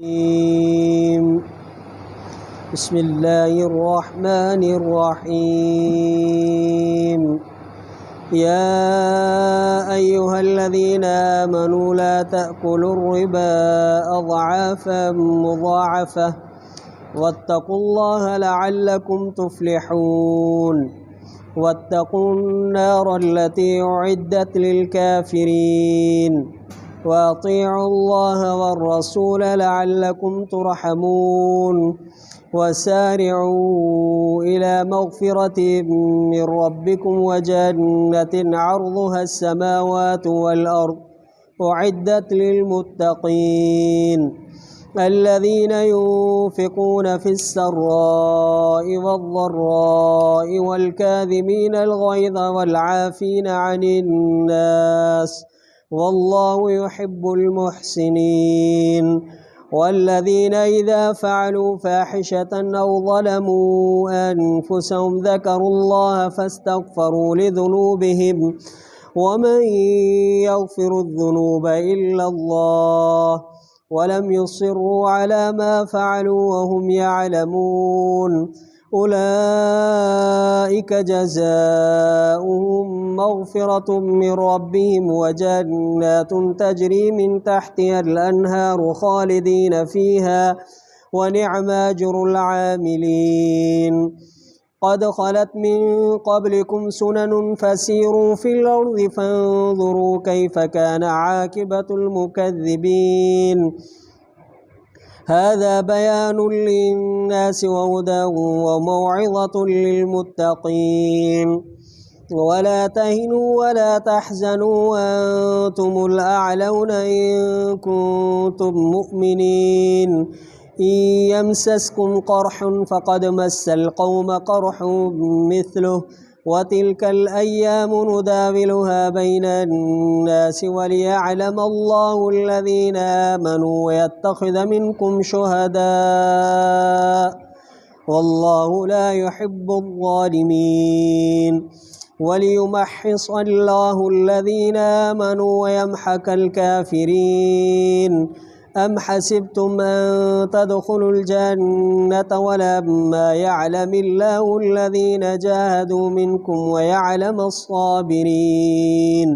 الرجيم. بسم الله الرحمن الرحيم. يا أيها الذين آمنوا لا تأكلوا الربا أضعافا مضاعفة واتقوا الله لعلكم تفلحون. واتقوا النار التي أعدت للكافرين وأطيعوا الله والرسول لعلكم ترحمون. وسارعوا إلى مغفرة من ربكم وجنة عرضها السماوات والأرض أعدت للمتقين الذين ينفقون في السراء والضراء والكاظمين الغيظ والعافين عن الناس والله يحب المحسنين. والذين إذا فعلوا فاحشة أو ظلموا أنفسهم ذكروا الله فاستغفروا لذنوبهم ومن يغفر الذنوب إلا الله ولم يصروا على ما فعلوا وهم يعلمون أولئك جزاؤهم مغفرة من ربهم وجنات تجري من تحتها الأنهار خالدين فيها ونعم أجر العاملين. قد خلت من قبلكم سنن فسيروا في الأرض فانظروا كيف كان عاقبة المكذبين. هذا بيان للناس وهدى وموعظة للمتقين. ولا تهنوا ولا تحزنوا وأنتم الأعلون إن كنتم مؤمنين. إن يمسسكم قرح فقد مس القوم قرح مثله وتلك الأيام نداولها بين الناس وليعلم الله الذين آمنوا ويتخذ منكم شهداء والله لا يحب الظالمين. وليمحص الله الذين آمنوا ويمحق الكافرين. أم حسبتم أن تدخلوا الجنة ولما يعلم الله الذين جاهدوا منكم ويعلم الصابرين.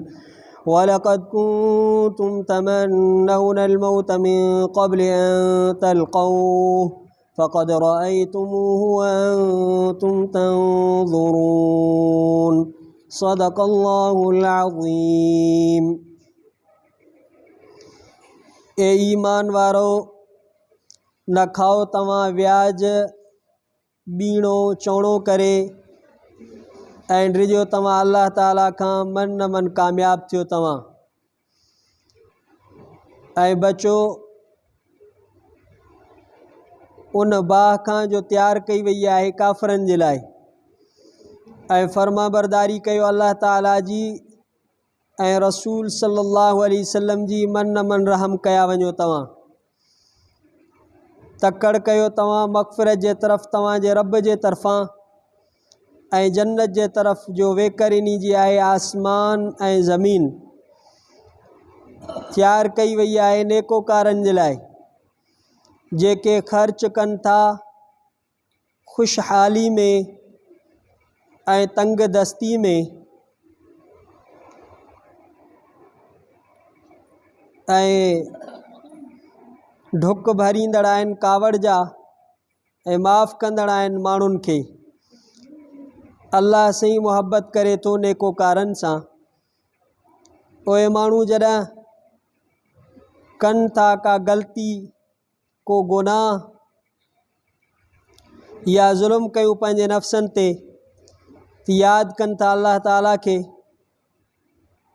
ولقد كنتم تمنون الموت من قبل أن تلقوه فقد رأيتموه وأنتم تنظرون. صدق الله العظيم. ए ईमान वारो न खाओ तव्हां व्याज बीणो चौणो करे ऐं डिॼो तव्हां अल्लाह ताला खां मन न मन कामयाब थियो तव्हां ऐं बचो उन बाह खां जो तैयार कई वई आहे काफ़रनि जे लाइ ऐं फर्माबरदारी कयो अल्लाह ताला जी ऐं रसूल सल्लल्लाहु अलैहि वसल्लम जी मन न मन रहम कया वञो तव्हां तकड़ कयो तव्हां मग़फ़िरत जे तरफ़ तव्हां जे रब जे तरफ़ां ऐं जन्नत जे तरफ़ जो वेकर इन जी आहे आसमान ऐं ज़मीन तैयार कई वई आहे नेकोकारनि जे लाइ जेके ख़र्च कनि था ख़ुशहाली में ऐं तंग दस्ती में ऐं ढुक भरींदड़ आहिनि कावड़ जा ऐं माफ़ कंदड़ आहिनि माण्हुनि खे। अल्लाह सही मुहब्बत करे थो नेकोकारनि सां। उहे माण्हू जॾहिं कनि था का ग़लती को गुनाह या ज़ुल्म कयूं पंहिंजे नफ़्सनि ते यादि कनि था अल्लाह ताला खे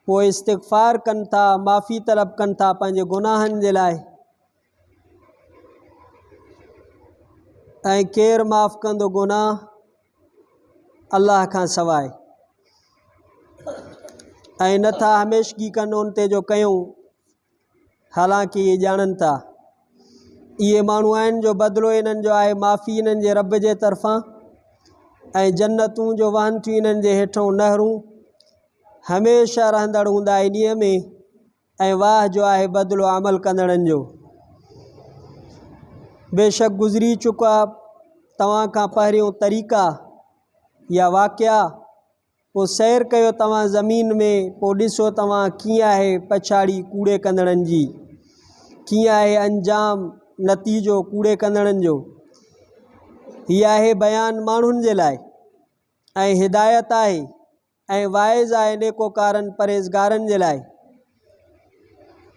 पोइ इस्तिग़फ़ार कनि था माफ़ी तलब कनि था पंहिंजे गुनाहनि जे लाइ ऐं केरु माफ़ कंदो गुनाह अल्लाह खां सवाइ ऐं नथा हमेशगी कनि उन ते जो कयूं हालांकि इहे ॼाणनि था इहे माण्हू आहिनि जो बदिलो इन्हनि जो आहे माफ़ी इन्हनि जे रब जे तरफ़ां ऐं जन्नतूं जो वहनि थियूं इन्हनि जे हेठों नहरूं हमेशह रहंदड़ हूंदा इन्हीअ में ऐं वाह जो आहे बदिलो अमल कंदड़नि जो। बेशक गुज़री चुका तव्हां खां पहिरियों तरीक़ा या वाक़िया, पोइ सैर कयो तव्हां ज़मीन में, पोइ ॾिसो तव्हां कीअं आहे पछाड़ी कूड़े कंदड़नि जी, कीअं आहे अंजाम नतीजो कूड़े कंदड़नि जो। हीअ आहे बयान माण्हुनि जे लाइ ऐं हिदायत आहे ऐं वाइज़ आहे नेकोकारनि परहेज़गारनि जे लाइ।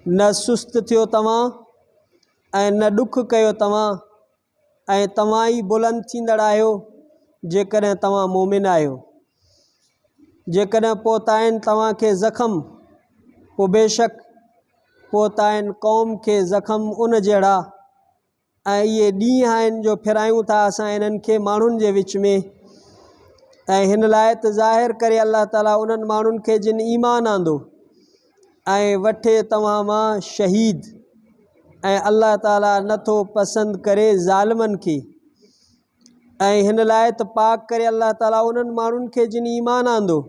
न सुस्त थियो तव्हां ऐं न ॾुख कयो तव्हां, ऐं तव्हां ई बुलंद थींदड़ आहियो जेकॾहिं तव्हां मोमिन आहियो। जेकॾहिं पहुता आहिनि तव्हांखे ज़ख़म, पोइ बेशक पहुता आहिनि क़ौम खे ज़ख़म उन जहिड़ा, ऐं इहे ॾींहं आहिनि जो फिरायूं था असां इन्हनि खे माण्हुनि जे विच में। ऐं हिन लाइ त ज़ाहिर करे अल्लाह ताला उन्हनि माण्हुनि खे जिन ईमान आंदो ऐं वठे तव्हां मां शहीद, ऐं अल्लाह ताला नथो पसंदि करे ज़ालिमनि खे। ऐं हिन लाइ त पाक करे अल्लाह ताला उन्हनि माण्हुनि खे जिन ईमान आंदो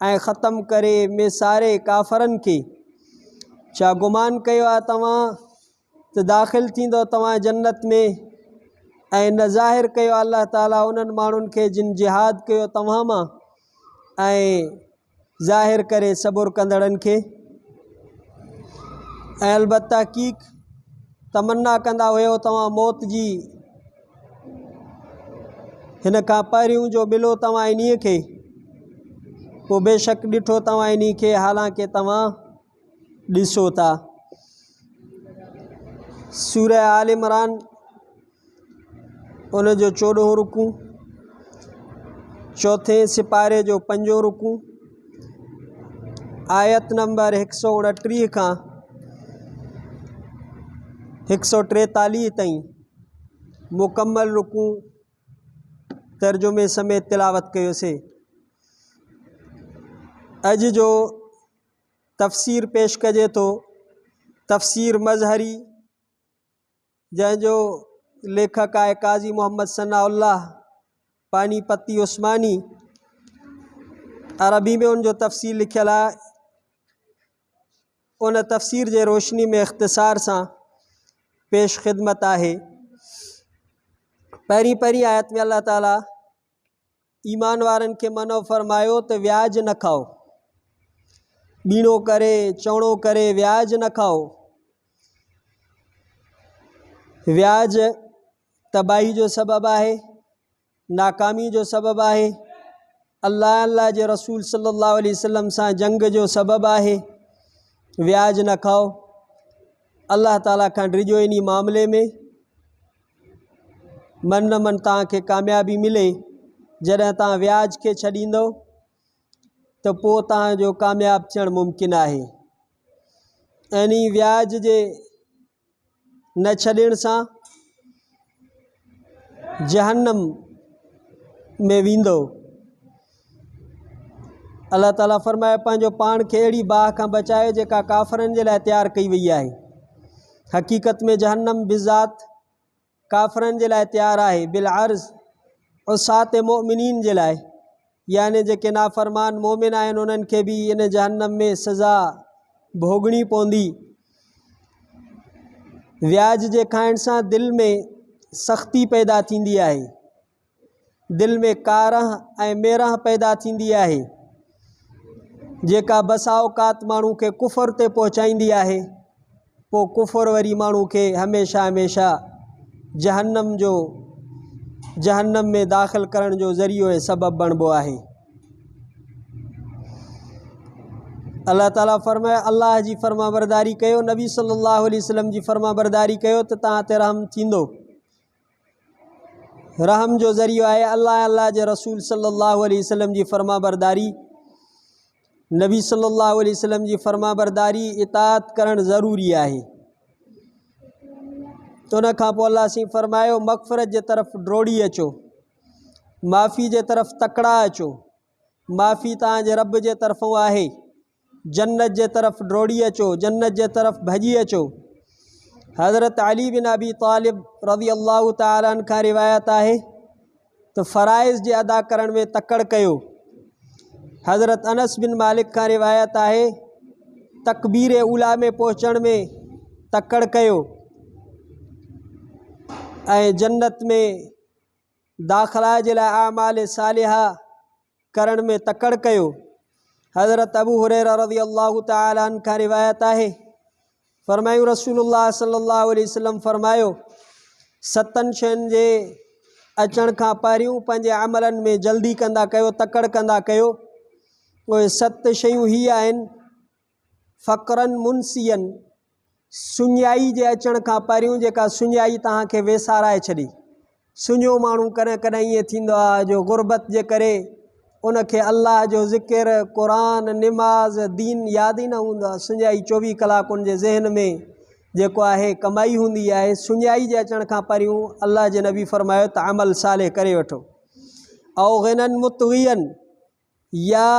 ऐं ख़तमु करे मिसारे काफ़रनि खे। छा गुमान कयो आहे तव्हां त दाख़िल थींदो तव्हां जन्नत में, ऐं न ज़ाहिर कयो अल्लाह ताला उन्हनि माण्हुनि खे जिन जिहाद कयो तव्हां मां, ऐं ज़ाहिर करे सबुर कंदड़नि खे। ऐं अलबत्ता हक़ीक़ तमन्ना कंदा हुयो तव्हां मौत जी, हिन खां पहिरियों जो मिलो तव्हां इन्हीअ खे, पोइ बेशक ॾिठो तव्हां इन्ही खे, हालांकि तव्हां ॾिसो था। सूरह आल इमरान उन जो 14 रुकू, चौथे सिपारे जो 5 रुकू, आयत नंबर 129 खां 143 ताईं मुकम्मल रुकू तर्जुमे समेत तिलावत कयोसीं। अॼु जो तफ़सीर पेश कजे थो तफ़सीर मज़हरी, जंहिंजो लेखक आहे काज़ी मोहम्मद सनाउल्लाह पानीपती उस्मानी। अरबी में उनजो तफ़सीर लिखियल आहे। उन तफ़सीर जे रोशनी में इख़्तिसार सां पेश ख़िदमत आहे। पहिरीं आयत में अल्लाह ताला ईमान वारनि खे मनो फ़रमायो त व्याज न खाओ, ॿीणो करे चवणो करे व्याज न खाओ। व्याज तबाही जो सबबु आहे, नाकामी जो सबबु आहे, अल्लाह जे रसूल सल्लल्लाहु अलैहि वसल्लम सां जंग जो सबबु आहे। व्याज न खाओ। अल्लाह ताला खां डिॼो इन मामले में। मन न मन तव्हांखे कामयाबी मिले जॾहिं तव्हां व्याज खे छॾींदव त पोइ तव्हांजो कामयाबु थियणु मुमकिन आहे। इन व्याज जे न छॾण सां जहन्नम में वेंदो। अल्लाह ताला फरमाए पंहिंजो पाण खे अहिड़ी बाह खां बचायो जेका काफ़रनि जे लाइ तयारु कई वई आहे। हक़ीक़त में जहन्नम बिज़ात काफ़रनि जे लाइ तयारु आहे, बिल अर्ज़ उसात मोमिनीन जे लाइ, यानी जेके नाफ़रमान मोमिन आहिनि उन्हनि खे बि इन जहन्नम में सज़ा भोगणी पवंदी। व्याज जे खाइण सां दिलि में सख़्ती पैदा थींदी आहे, दिलि में कारह ऐं मेरह पैदा थींदी आहे, जेका बसा औकात माण्हू खे कुफ़र ते पहुचाईंदी आहे। पोइ कुफ़र वरी माण्हू खे हमेशह जहन्नम में दाख़िल करण जो ज़रियो ऐं सबबु बणिबो आहे। अल्लाह ताला फरमाए अल्लाह जी फर्माबरदारी कयो, नबी सल्लल्लाहु अलैहि वसल्लम जी फर्माबरदारी कयो त तव्हां ते रहम थींदो। रहम जो ज़रियो आहे अल्लाह जे रसूल सल्लल्लाहु अलैहि वसल्लम जी फर्माबरदारी। नबी सल्लल्लाहु अलैहि वसल्लम जी फर्माबरदारी इताअत करणु ज़रूरी आहे। तो उन खां पोइ अल्लाह सी फरमायो मग़फ़िरत जे तरफ़ डोड़ी अचो, माफ़ी जे तरफ़ तकड़ा अचो। माफ़ी तव्हांजे रब जे तरफ़ों आहे। जन्नत जे तरफ़ डोड़ी अचो, जन्नत जे तरफ़ भॼी अचो। हज़रत अली बिन अबी तालिब रज़ी अल्लाह तआला अन्हु खां रिवायत आहे त फ़राइज़ जे अदा करण में तकड़ कयो। हज़रत अनस बिन मालिक खां रिवायत आहे तकबीर उला में पहुचण में तकड़ कयो। ऐं जन्नत में दाख़िला जे लाइ आमाल सालिहा करण में तकड़ कयो। हज़रत अबू हुरैरा रज़ियल्लाहु तआला अन्हु खां रिवायत आहे, फरमायूं रसूलुल्लाह सल्लल्लाहु अलैहि वसल्लम फरमायो, 7 शयुनि जे अचण खां पहिरियों पंहिंजे अमलनि में जल्दी कंदा कयो, तकड़ कंदा कयो। उहे 7 शयूं ही आहिनि। फ़क़रन मुनसियन, सुञाई जे अचण खां पहिरियों जेका सुञाई तव्हांखे वेसाराए छॾी। सुञो माण्हू कॾहिं कॾहिं ईअं थींदो आहे जो गुरबत जे करे उनखे अल्लाह जो ज़िक्र, क़ुरान, निमाज़, दीन यादि ई न हूंदो आहे। सुञाई 24 कलाक उनजे ज़हन में जेको आहे कमाई हूंदी आहे। सुञाई जे अचण खां पहिरियों अल्लाह जे नबी फरमायो त अमल साले करे वठो। औ ग़िनन मुतग़ियन, या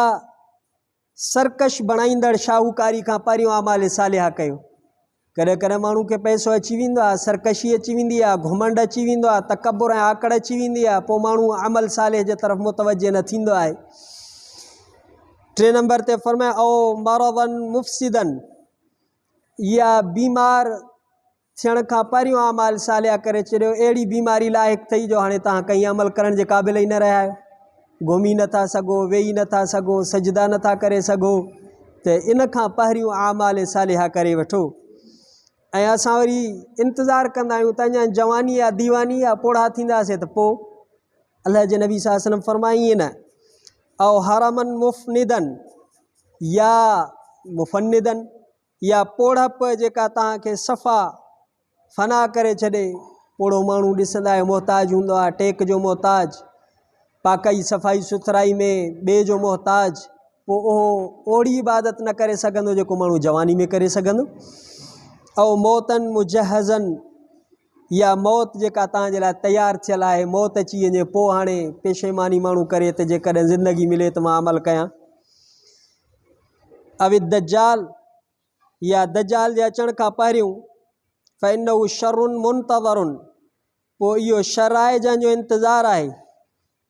सरकश बणाईंदड़ शाहूकारी खां पहिरियों अमाल सालिहा कयो। कॾहिं कॾहिं माण्हू खे पैसो अची वेंदो आहे, सरकशी अची वेंदी आहे, घुमंड अची वेंदो आहे, तकबुर ऐं आकड़ अची वेंदी आहे, पोइ माण्हू अमल सालिह जे तरफ़ मुतवजे न थींदो आहे। 3 नंबर ते फरमाए औ मरदन मुफ़सिदन, या बीमार थियण खां पहिरियों अमाल सालिहा करे छॾियो। अहिड़ी बीमारी लाइक़ु अथई जो हाणे तव्हां कंहिं अमल करण जे क़ाबिल ई न रहिया आहियो, घुमी नथा सघो, वेही नथा सघो, सजदा नथा करे सघो, त इन खां पहिरियों अमाल सालिहा करे वठो। ऐं असां वरी इंतज़ारु कंदा आहियूं त अञा जवानी आहे, दीवानी आहे, पोढ़ा थींदासीं त पोइ। अल्लाह जे नबी सल्लल्लाहु अलैहि वसल्लम फरमाई न। औ हरमन मुफ़निदन, या मुफ़निदन, या पोढ़प जेका तव्हांखे सफ़ा फना करे छॾे। पोढ़ो माण्हू ॾिसंदा आहियो मोहताज हूंदो आहे, टेक जो मोहताज, पाकाई सफ़ाई सुथराई में ॿिए जो मोहताज, पोइ उहो ओड़ी इबादत न करे सघंदो जेको माण्हू जवानी में करे सघंदो। औ मौतन मुजहज़न, या मौत जेका तव्हांजे लाइ तयारु थियल आहे, मौत अची वञे पोइ हाणे पेशेमानी माण्हू करे त जेकॾहिं ज़िंदगी मिले त मां अमल कयां। अविद दज्जाल, या दज्जाल जे अचण खां पहिरियों फ़इन्नहु शर्रुन मुंतज़रुन, पोइ इहो शर आहे जंहिंजो इंतज़ारु आहे।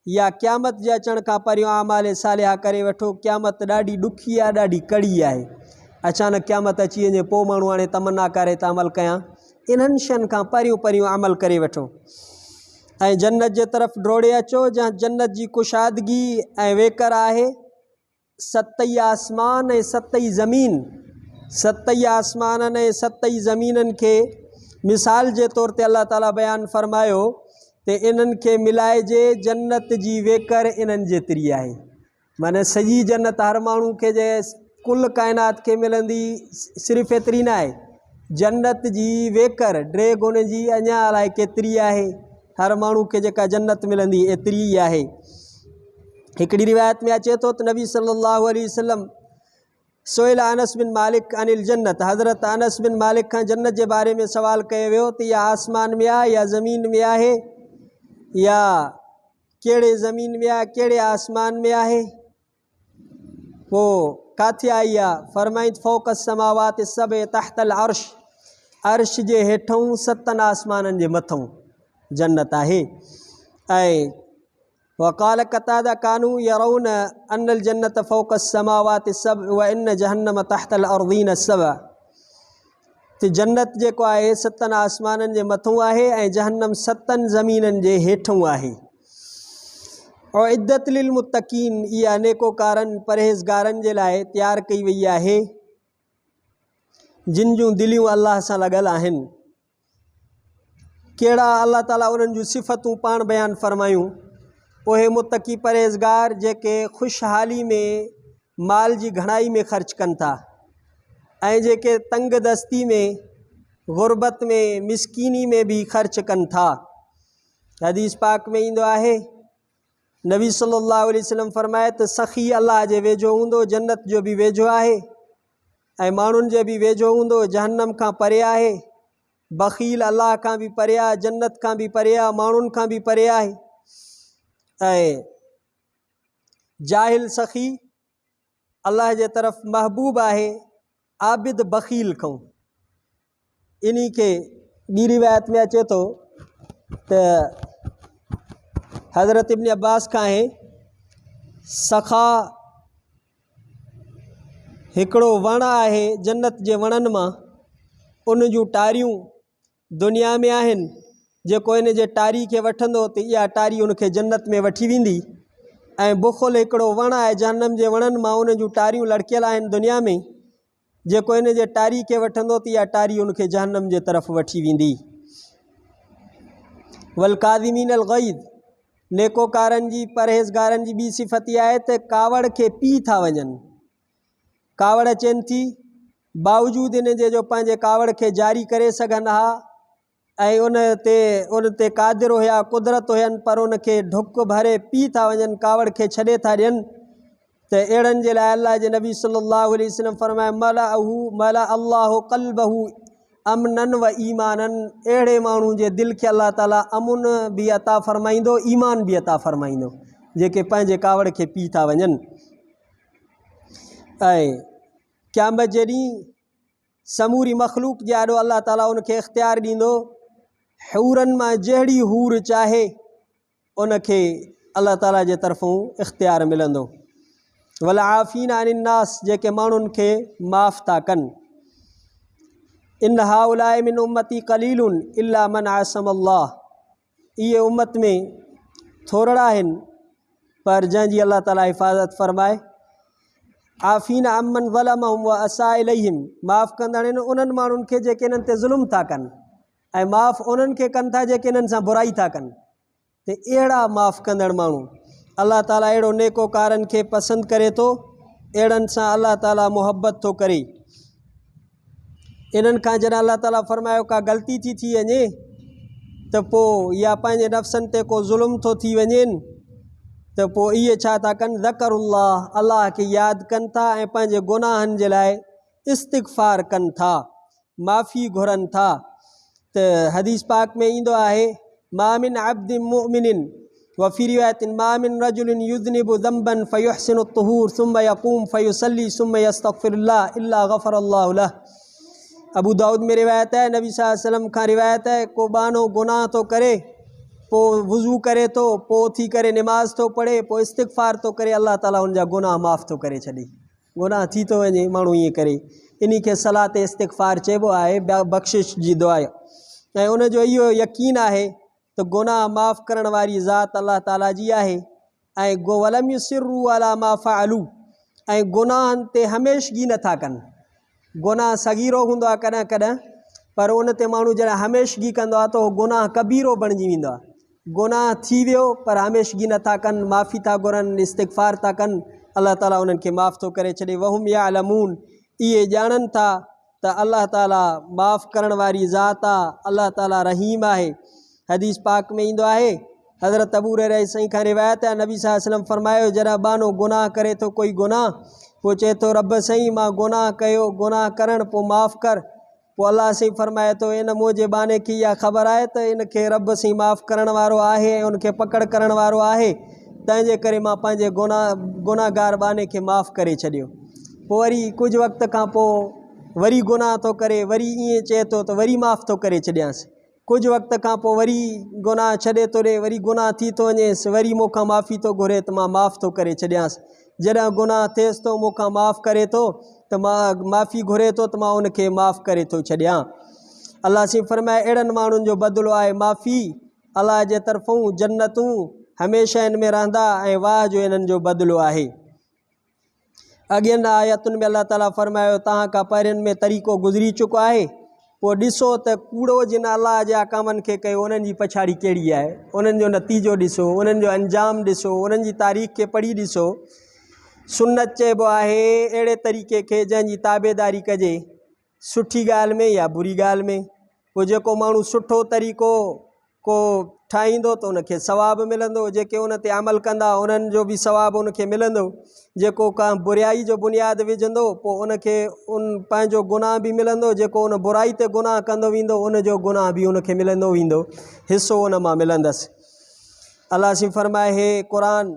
या क़यामत जे अचण खां पहिरियों अमाल सालिहा करे वठो। क़यामत ॾाढी ॾुखी आहे, ॾाढी कड़ी आहे। अचानक क़यामत अची वञे पोइ माण्हू हाणे तमन्ना करे त अमल कयां। इन्हनि शयुनि खां पहिरियों अमल करे वठो। ऐं जन्नत जे तरफ़ डोड़े अचो, जहाँ जन्नत जी कुशादगी ऐं वेकर आहे। 7 आसमान ऐं 7 ज़मीन, 7 आसमाननि ऐं 7 ज़मीननि खे मिसाल जे तौर ते अल्लाह ताला बयानु फरमायो त इन्हनि खे मिलाइजे, जन्नत जी वेकर इन्हनि जेतिरी आहे। माना सॼी जन्नत हर माण्हू खे जे कुल काइनात खे मिलंदी सिर्फ़ु एतिरी न आहे। जन्नत जी वेकर ड्रेग उन जी अञा अलाए केतिरी आहे। हर माण्हू खे जेका जन्नत मिलंदी एतिरी ई आहे। हिकिड़ी रिवायत में अचे थो त नबी सल्लल्लाहु अलैहि वसल्लम सोइल अनस बिन मालिक अनिल जन्नत, हज़रत अनस बिन मालिक खां जन्नत जे बारे में सवाल कयो वियो त इहा आसमान में आहे या ज़मीन में आहे, या कहिड़े ज़मीन में आहे, कहिड़े आसमान में आहे, पोइ काथे आई आहे? फरमाइत फ़ौक़ समावात सब तहतल अर्श, अर्श जे हेठों 7 आसमाननि जे मथों जन्नत आहे। ऐं वक़ाल कतादा कानू यरौन अनल जन्नत फ़ौक़ समावात सब व इन जहन्नम तहतल अर्दीन सब, त जन्नत जेको आहे 7 आसमाननि जे मथों आहे ऐं जहन्नम 7 ज़मीननि जे हेठों आहे। और इद्दत लिल मुत्तकीन, इहा नेकोकारनि परहेज़गारनि जे लाइ तयारु कई वई आहे, जिन जूं दिलियूं अल्लाह सां लॻल आहिनि। कहिड़ा? अल्लाह ताला उन्हनि जूं सिफ़तूं पाण बयानु फरमायूं। उहे मुत्तकी परहेज़गार जेके ख़ुशहाली में माल जी घणाई में ख़र्च कनि था, ऐं जेके तंग दस्ती में, गुरबत में, मिसकीनी में भी ख़र्च कनि था। हदीस पाक में ईंदो आहे, नबी सल्लल्लाहु अलैहि वसल्लम फरमाए त सख़ी अल्लाह जे वेझो हूंदो, जन्नत जो बि वेझो आहे, ऐं माण्हुनि जे बि वेझो हूंदो, जहन्नम खां परे आहे। बख़ील अल्लाह खां बि परे आहे, जन्नत खां बि परे आहे, माण्हुनि खां बि परे आहे। ऐं जाहिल सख़ी अल्लाह जे तरफ़ महबूब आहे, आबिद बख़ील खां। इन्ही खे ॿी रिवायत में अचे थो त हज़रत इब्न अब्बास खां आहे, सख़ा हिकिड़ो वण आहे जन्नत जे वणनि मां, उन जूं टारियूं दुनिया में आहिनि, जेको इन जे टारी खे वठंदो त इहा टारी उनखे जन्नत में वठी वेंदी। ऐं बुखुल हिकिड़ो वण आहे जहन्नम जे वणनि मां, उन जूं टारियूं लड़कियल आहिनि दुनिया में, जेको इन जे टारी खे वठंदो त इहा टारी उनखे जहन्नम जे तरफ़ वठी वेंदी। वल काज़िमीन अल ग़ैज़, नेकोकारनि जी परहेज़गारनि जी ॿी सिफ़त इहा आहे त कावड़ खे पी था वञनि। कावड़ अचनि थी, बावजूदि इन जे जो पंहिंजे कावड़ खे जारी करे सघनि हा ऐं उन ते क़ादिर हुया, कुदरत हुयनि, पर उनखे ढुक भरे पी था वञनि, कावड़ खे छॾे था ॾियनि। त अहिड़नि जे लाइ अल्लाह जे नबी सल्लल्लाहु अलैहि वसल्लम फरमाए मला अल्लाहु क़ल्बहु अमनन व ईमानन, अहिड़े माण्हू जे दिलि खे अल्लाह ताला अमुन बि अता फ़रमाईंदो, ईमान बि अता फ़रमाईंदो, जेके पंहिंजे कावड़ खे पी था वञनि। ऐं क़यामत जे ॾींहुं समूरी मख़लूक जे आॾो अल्लाह ताला उनखे इख़्तियार ॾींदो, हूरनि मां जहिड़ी हूर चाहे उनखे अल्लाह ताला जे तरफ़ों इख़्तियार मिलंदो। वल आफ़ीन अनिन नास, जेके माण्हुनि खे माफ़ था कनि। इन हाउलाए मिन उम्मती क़लीलुन इल्ला मन आसम अल्लाह, इहे उम्मत में थोरा आहिनि पर जंहिंजी अल्लाह ताला हिफ़ाज़त फ़रमाए। आफ़ीन अमन ज़लमहुम व असा इलैहिम, माफ़ कंदड़ आहिनि उन्हनि माण्हुनि खे जेके इन्हनि ते ज़ुल्म था कनि, ऐं माफ़ उन्हनि खे कनि था जेके इन्हनि सां बुराई था कनि। त अहिड़ा माफ़ कंदड़ माण्हू अल्लाह ताला अहिड़ो नेकोकारनि खे पसंदि करे थो, अहिड़नि सां अल्लाह ताला मुहबत थो करे। इन्हनि खां जॾहिं अल्लाह ताला फ़रमायो का ग़लती थी वञे त पोइ या पंहिंजे नफ़्सनि ते को ज़ुल्म थो थी वञेनि त पोइ इहे छा था कनि, ज़करुल्लाह, अल्लाह खे यादि कनि था ऐं पंहिंजे गुनाहनि जे लाइ इस्तिग़फ़ार कनि था, माफ़ी घुरनि था। त हदीस पाक में ईंदो आहे, मा मिन अब्दिन मुमिनिन व फी रिवायतिन मा मिन रजुलिन युज़्निबु ज़ंबन फयुहसिनु तुहूर सुम्मा यक़ूम फयुसल्ली सुम्मा यस्तग़फिरुल्लाह इल्ला गफ़रल्लाहु लह। अबू दाऊद में रिवायत है, नबी सल्लल्लाहु अलैहि वसल्लम खां रिवायत है, को बानो गुनाह तो करे, पोइ वुज़ू करे थो, पोइ थी करे निमाज़ थो पढ़े, पोइ इस्तिग़फ़ार थो करे, अल्लाह ताला उनजा गुनाह माफ़ थो करे छॾे। गुनाह थी थो वञे, माण्हू ईअं करे, इन खे सलात इस्तिग़फ़ार चइबो आहे, बख़्शिश जी दुआ। ऐं उनजो इहो यकीन आहे त गुनाह माफ़ करण वारी ज़ात अल्लाह ताला जी आहे। ऐं वलम युसिर्रू अला मा फ़अलू, ऐं गुनाहनि ते हमेशगी नथा कनि। गुनाह सगीरो हूंदो आहे कॾहिं कॾहिं, पर उन ते माण्हू जॾहिं हमेशगी कंदो आहे त उहो गुनाह कबीरो बणिजी वेंदो आहे। गुनाह थी वियो पर हमेशगी नथा कनि, माफ़ी था घुरनि, इस्तिग़फ़ार था कनि, अल्लाह ताला उन्हनि खे माफ़ थो करे छॾे। वहुम याअलमून, इहे ॼाणनि था त अल्लाह ताला माफ़ करण वारी ज़ात आहे, अल्लाह ताला रहीम आहे। हदीस पाक में ईंदो आहे, हज़रत अबू हुरैरा साईं खां रिवायत आहे, नबी सल्लल्लाहु अलैहि वसल्लम फरमायो, जॾहिं बानो गुनाह करे थो कोई गुनाह, पोइ चए थो रब साईं मां गुनाह कयो, गुनाह करणु पोइ माफ़ कर, पोइ अल्लाह साईं फरमाए थो इन मुंहिंजे बाने खे इहा ख़बर आहे त इनखे रब साईं माफ़ करण वारो आहे ऐं उनखे पकड़ करण वारो आहे, तंहिंजे करे मां पंहिंजे गुनाहगार बाने खे माफ़ करे छॾियो। पोइ वरी कुझु वक़्त खां पोइ वरी गुनाह थो करे, वरी ईअं चए थो त वरी माफ़ थो करे छॾियांसि। कुझु वक़्त खां पोइ वरी गुनाह छॾे थो ॾिए, वरी गुनाह थी थो वञेसि, वरी मूंखां माफ़ी थो घुरे त मां माफ़ थो करे छॾियांसि। जॾहिं गुनाह थिएसि थो मूंखां माफ़ करे थो त मां माफ़ी घुरे थो त मां उनखे माफ़ करे थो छॾियां। अल्लाह साईं फरमाए, अहिड़नि माण्हुनि जो बदिलो आहे माफ़ी, अल्लाह जे तरफ़ों जन्नतूं, हमेशह इन में रहंदा, ऐं वाह जो इन्हनि जो बदिलो आहे। अॻियनि आयतुनि में अल्लाह ताला फरमायो, तव्हां खां पहिरियनि में तरीक़ो गुज़री चुको आहे, पोइ ॾिसो त कूड़ो जिन अल्लाह जे अहकामनि खे कयो उन्हनि जी पछाड़ी कहिड़ी आहे, उन्हनि जो नतीजो ॾिसो, उन्हनि जो अंजाम ॾिसो, उन्हनि जी तारीख़ खे पढ़ी ॾिसो। सुन्नत चइबो आहे अहिड़े तरीक़े खे जंहिंजी ताबेदारी कजे, सुठी ॻाल्हि में या बुरी ॻाल्हि में। पोइ जेको माण्हू सुठो तरीक़ो को ठाहींदो त उनखे सवाबु मिलंदो, जेके उन ते अमल कंदा उन्हनि जो बि सवाबु उनखे मिलंदो। जेको का बुराई जो बुनियाद विझंदो पोइ उनखे पंहिंजो गुनाह बि मिलंदो, जेको उन बुराई ते गुनाह कंदो वेंदो उनजो गुनाह बि उनखे मिलंदो वेंदो, हिसो उन मां मिलंदसि। अल्लाह साईं फरमाए, हे क़ुरान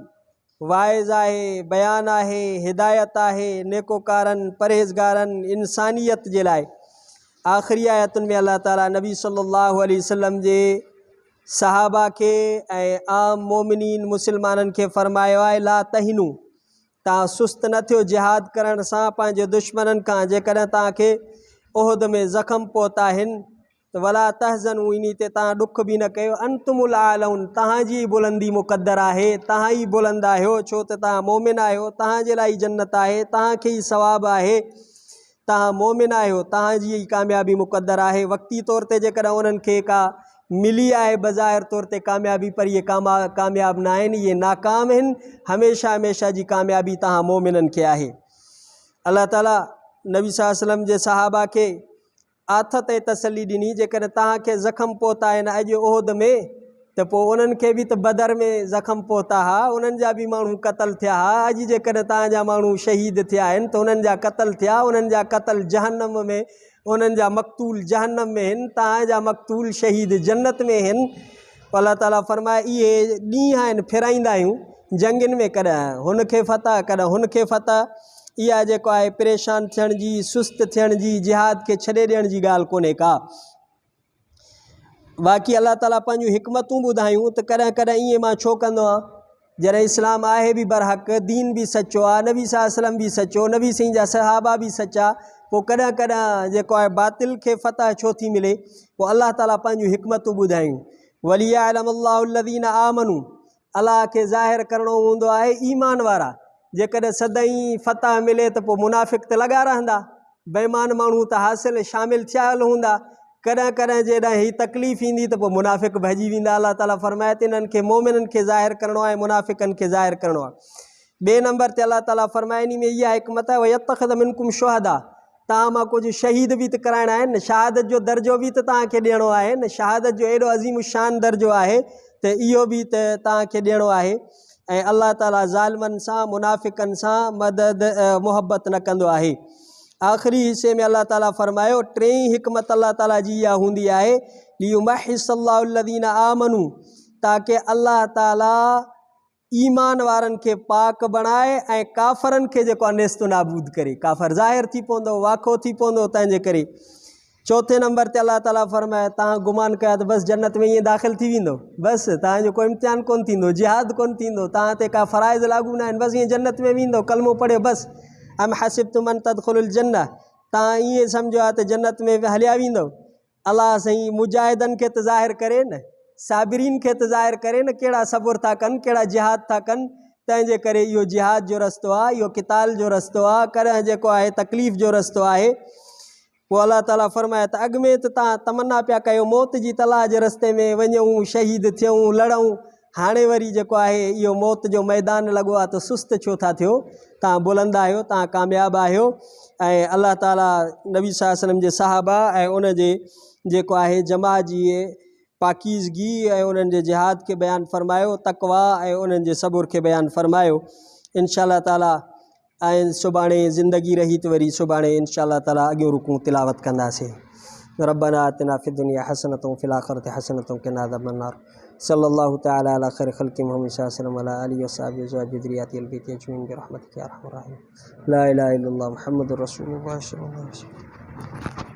वाइज़ आहे, बयान आहे, हिदायत आहे नेकोकारनि परहेज़गारनि इंसानियत जे लाइ। आख़िरी आयतुनि में अल्लाह ताला नबी सल्लल्लाहु अलैहि वसल्लम जे सहाबा खे ऐं आम मोमिनीन मुसलमाननि खे फरमायो आहे, ला तहिनू, तव्हां सुस्त न थियो जिहाद करण सां पंहिंजे दुश्मननि खां। जेकॾहिं तव्हांखे उहद में ज़ख़्म पहुता आहिनि त त वला तहज़नू इन ते तव्हां ॾुख बि न कयो, अंतुमुल आलऊन तव्हांजी बुलंदी मुक़द्दर आहे, तव्हां ई बुलंद आहियो छो त तव्हां मोमिन आहियो, तव्हांजे लाइ जन्नत आहे, तव्हांखे ई सवाबु आहे, तव्हां मोमिन आहियो, तव्हांजी ई कामयाबी मुक़द्दर आहे। वक़्ती तौर ते जेकॾहिं उन्हनि खे का मिली आहे बज़ाहिर तौर ते कामयाबी, पर इहे कामयाबु न आहिनि, इहे नाकाम आहिनि। हमेशह हमेशह जी कामयाबी तव्हां मोमिननि खे आहे। अल्लाह ताला नबी सल्लल्लाहु अलैहि वसल्लम जे सहाबा खे आथत ऐं तसली ॾिनी, जेकॾहिं तव्हांखे ज़ख़्म पहुता आहिनि अॼु उहद में, त पोइ उन्हनि खे बि त बदर में ज़ख़्म पहुता हुआ, उन्हनि जा बि माण्हू क़तल थिया हुआ। अॼु जेकॾहिं तव्हांजा माण्हू शहीद थिया आहिनि त उन्हनि जा क़तल थिया, उन्हनि जा क़तल जहन्नम में, उन्हनि जा मक़तूल जहन्नम में आहिनि, तव्हांजा मक़तूल शहीद जन्नत में आहिनि। अल्लाह ताला फरमाए इहे ॾींहं आहिनि फिराईंदा आहियूं जंगनि में, कॾहिं हुनखे फ़तह कॾहिं हुनखे फ़तह। इहा जेको आहे परेशान थियण जी, सुस्त थियण जी, जिहाद खे छॾे ॾियण जी ॻाल्हि कोन्हे का। बाक़ी अल्लाह ताला पंहिंजूं हिकमतूं ॿुधायूं त कॾहिं कॾहिं ईअं मां छो कंदो आहियां, जॾहिं इस्लाम आहे बि बरहक़, दीन बि सचो आहे, नबी सल्लल्लाहु अलैहि वसल्लम बि सचो, नबी सिंह जा सहाबा बि सचा, पोइ कॾहिं कॾहिं जेको आहे बातिल खे फ़तह छो थी मिले, पोइ अल्लाह ताला पंहिंजूं हिकमतूं ॿुधायूं। वलियअलमल्लाहु अल्लज़ीन आमनू, अल्लाह खे ज़ाहिर करिणो हूंदो आहे ईमान वारा। जेकॾहिं सदाईं फ़तह मिले त पोइ मुनाफ़िक़ त लॻा रहंदा, बेईमान माण्हू त हासिल शामिल थियल हूंदा। कॾहिं कॾहिं जॾहिं हीअ तकलीफ़ ईंदी त पोइ मुनाफ़िक़ भॼी वेंदा। अल्लाह ताला फरमाए त इन्हनि खे मोमिननि खे ज़ाहिर करिणो आहे, मुनाफ़िक़नि खे ज़ाहिर करिणो आहे। ॿिए नंबर ते अल्लाह ताला फरमाए इन में इहा हिकमत आहे, वयत्तख़िज़ मिनकुम शुहदा, तव्हां मां कुझु शहीद बि त कराइणा आहिनि न, शहादत जो दर्जो बि त तव्हांखे ॾियणो आहे न। शहादत जो एॾो अज़ीम शान दर्जो आहे त इहो बि त तव्हांखे ॾियणो आहे। ऐं अल्लाह ताला ज़ालिमनि सां, मुनाफ़िक़नि सां मदद मुहबत न कंदो आहे। आख़िरी हिसे में अल्लाह ताला फरमायो टें हिकमत अल्लाह ताला जी इहा हूंदी आहे, लियुमहिसल्लाहु अल्लज़ीन आमनू, ताकि अल्लाह ताला ईमान वारनि खे पाक बणाए ऐं काफ़रनि खे जेको आहे नेस्त नाबूद करे। काफ़र ज़ाहिर थी पवंदो, वाक़ो थी पवंदो, तंहिंजे करे। चौथे नंबर ते अल्लाह ताला फरमाए तव्हां गुमान कया त बसि जन्नत में ईअं दाख़िल थी वेंदो, बसि तव्हांजो कोई इम्तिहान कोन्ह थींदो, जिहाद कोन्ह थींदो, तव्हां ते का फ़राइज़ लागू न आहिनि, बसि ईअं जन्नत में वेंदो, कलमो पढ़ियो बसि। अम हसिब्तुम अन तदख़ुलुल जन्नह, तव्हां ईअं सम्झो आहे त जन्नत में हलिया वेंदो। अल्लाह साईं मुजाहिदनि खे त ज़ाहिर करे न, साबिरीन खे त ज़ाहिर करे न, कहिड़ा सबुर था कनि, कहिड़ा जिहाद था कनि। तंहिंजे करे इहो जिहाद जो रस्तो आहे, इहो क़िताल जो रस्तो आहे, कॾहिं जेको आहे तकलीफ़ जो रस्तो आहे। पोइ अल्लाह ताला फरमाए त अॻु में त तव्हां तमन्ना पिया कयो मौत जी, तलाह जे रस्ते में वञूं, शहीद थियूं, लड़ूं, हाणे वरी जेको आहे इहो मौत जो मैदान लॻो आहे त सुस्त छो था थियो। तव्हां बुलंद आहियो, तव्हां कामयाबु आहियो। ऐं अल्लाह ताला नबी सल्लल्लाहु अलैहि वसल्लम जे सहाबा ऐं उन जे जेको आहे जमात जी पाकीज़गी ऐं उन्हनि जे जिहाद खे बयानु फ़रमायो, तक़वा ऐं उन्हनि जे सबुर खे बयानु फ़रमायो। इंशाअल्लाह ताला ऐं सुभाणे ज़िंदगी रही त वरी सुभाणे इंशाअल्लाह ताला अॻियों रुकूं तिलावत कंदासीं। रब्बना आतिना फिद्दुनिया हसनतुम फिल आखिरति हसनतुम क़िना अज़ाबन्नार। सल्लल्लाहु तआला अला खैर खल्क़ि मुहम्मद सल्लल्लाहु अलैहि वसल्लम व अला आलिहि व सहबिहि व ज़ुर्रिय्यतिहिल बैति अजमईन बिरहमतिका या अरहमर राहिमीन। ला इलाहा इल्लल्लाह मुहम्मदुर रसूलुल्लाह सल्लल्लाहु अलैहि वसल्लम।